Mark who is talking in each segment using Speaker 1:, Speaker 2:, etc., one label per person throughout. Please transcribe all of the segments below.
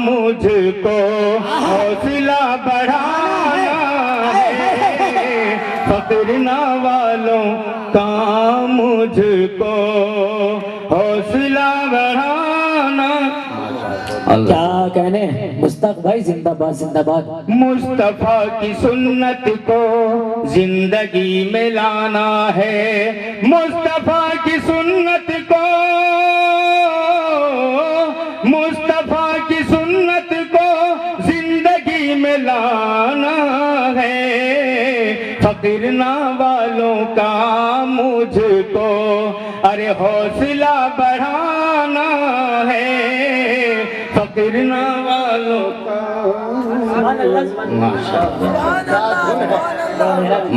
Speaker 1: مجھ کو حوصلہ بڑھانا ہے، فقر نوالوں کا مجھ کو حوصلہ بڑھانا۔
Speaker 2: کیا کہنے مشتاق بھائی، زندہ باد زندہ باد۔
Speaker 1: مصطفیٰ کی سنت کو زندگی میں لانا ہے، مصطفیٰ کی سنت کو، مصطفیٰ کی سنت کو زندگی میں لانا ہے، فقر نوالوں کا مجھ کو ارے حوصلہ بڑھانا ہے، فقر نوالوں کا۔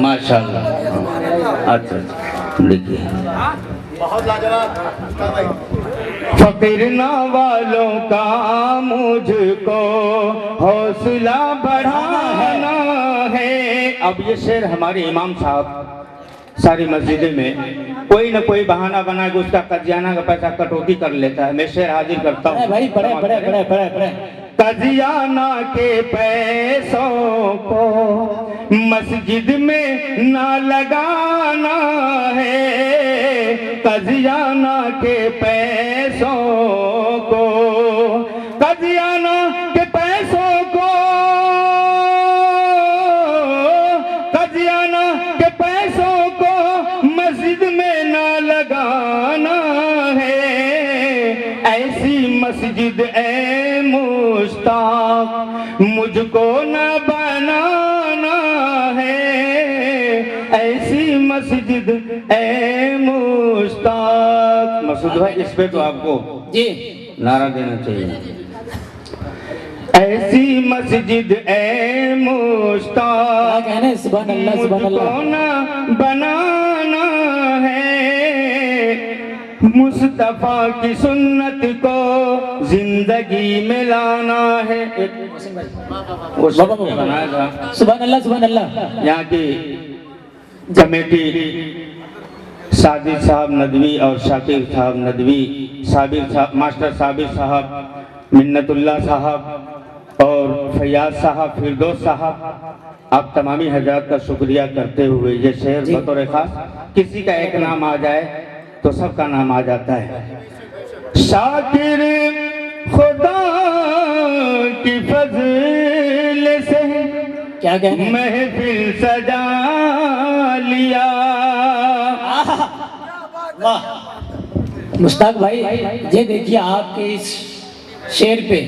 Speaker 1: ماشاء اللہ، اچھا دیکھیے، فقر نوالوں کا مجھ کو حوصلہ بڑھانا ہے۔ اب یہ شعر ہمارے امام صاحب ساری مسجدیں میں کوئی نہ کوئی بہانہ بنا کے اس کا قضیانہ کا پیسہ کٹوتی کر لیتا ہے، میں شعر حاضر کرتا ہوں۔
Speaker 2: بھائی پڑھے پڑھے پڑھے پڑھے پڑھے۔
Speaker 1: قضیانہ کے پیسوں کو مسجد میں نہ لگانا ہے، قضیانہ کے پیسوں کو، قضیانہ کے پیسوں کو، قضیانہ کے پیسوں کو مسجد میں نہ لگانا ہے، ایسی مسجد اے مشتاق مجھ کو نہ بنانا ہے، ایسی مسجد اے مشتاق۔ مسعود بھائی اس پہ تو آپ کو
Speaker 2: جی
Speaker 1: نعرہ دینا چاہیے، ایسی مسجد اے مشتاق
Speaker 2: کیا کہنے، سبحان اللہ سبحان
Speaker 1: مجھ کو
Speaker 2: اللہ۔
Speaker 1: نہ بنانا ہے، مصطفیٰ کی سنت کو زندگی میں لانا ہے۔ وہ سب بنایا تھا
Speaker 2: سبحان اللہ سبحان اللہ۔
Speaker 1: یہاں کی کمیٹی ساجد صاحب ندوی اور شاکر صاحب ندوی، صابر صاحب، ماسٹر صابر صاحب، منت اللہ صاحب اور فیاض صاحب، فردوس صاحب، آپ تمامی حضرات کا شکریہ کرتے ہوئے یہ شعر بطور خاص، کسی کا ایک نام آ جائے تو سب کا نام آ جاتا ہے۔ شاکر خدا کی فضل سے
Speaker 2: کیا کہنے،
Speaker 1: محفل سجا لیا۔
Speaker 2: مشتاق بھائی یہ دیکھیے آپ کے اس شعر پہ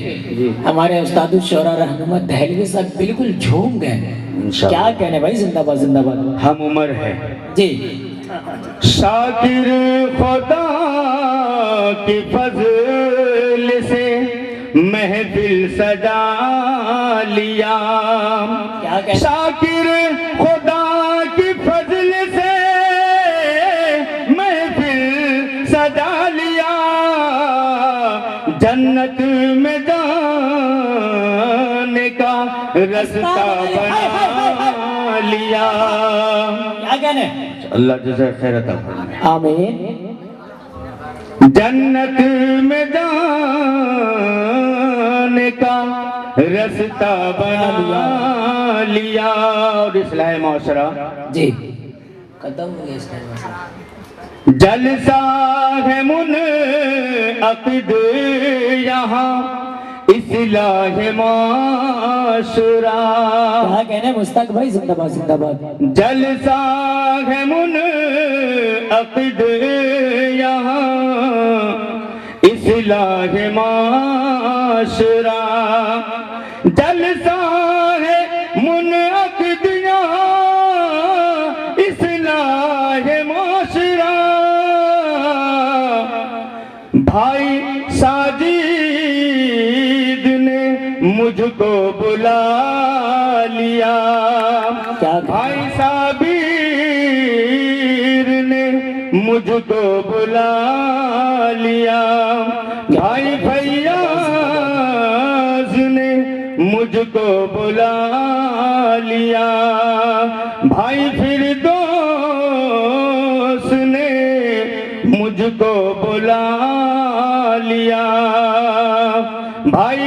Speaker 2: ہمارے استاد الشعراء رہنما دہلوی صاحب بالکل جھوم گئے۔ کیا کہنے بھائی، زندہ باد زندہ باد۔
Speaker 1: ہم عمر ہے
Speaker 2: جی
Speaker 1: شاکر خدا کی فضل سے محفل سجا لیا،
Speaker 2: کیا کہنے،
Speaker 1: شاکر خدا کی فضل سے محفل سجا لیا، جنت میں جانے کا رستہ بنا لیا۔
Speaker 2: کیا کہنے،
Speaker 1: اللہ جزائے خیر عطا فرمائے۔
Speaker 2: آمین۔
Speaker 1: جنت میں جانے کا رستہ بنا لیا، اور اصلاح معاشرہ
Speaker 2: جی ختم ہو گیا اس کا مسئلہ۔
Speaker 1: جلسہ ہے منعقد یہاں اصلاح معاشرہ،
Speaker 2: کیا کہنے مشتاق بھائی، زندہ باد زندہ باد۔
Speaker 1: جلسہ ہے منعقد یہاں اصلاح معاشرہ، جلسہ ہے منعقد یہاں اصلاح معاشرہ، بھائی ساجد نے مجھ کو بلا لیا، بھائی صابر نے مجھ کو بلا لیا، بھائی فیاض نے مجھ کو بلا لیا، بھائی فردوس نے مجھ کو بلا لیا، بھائی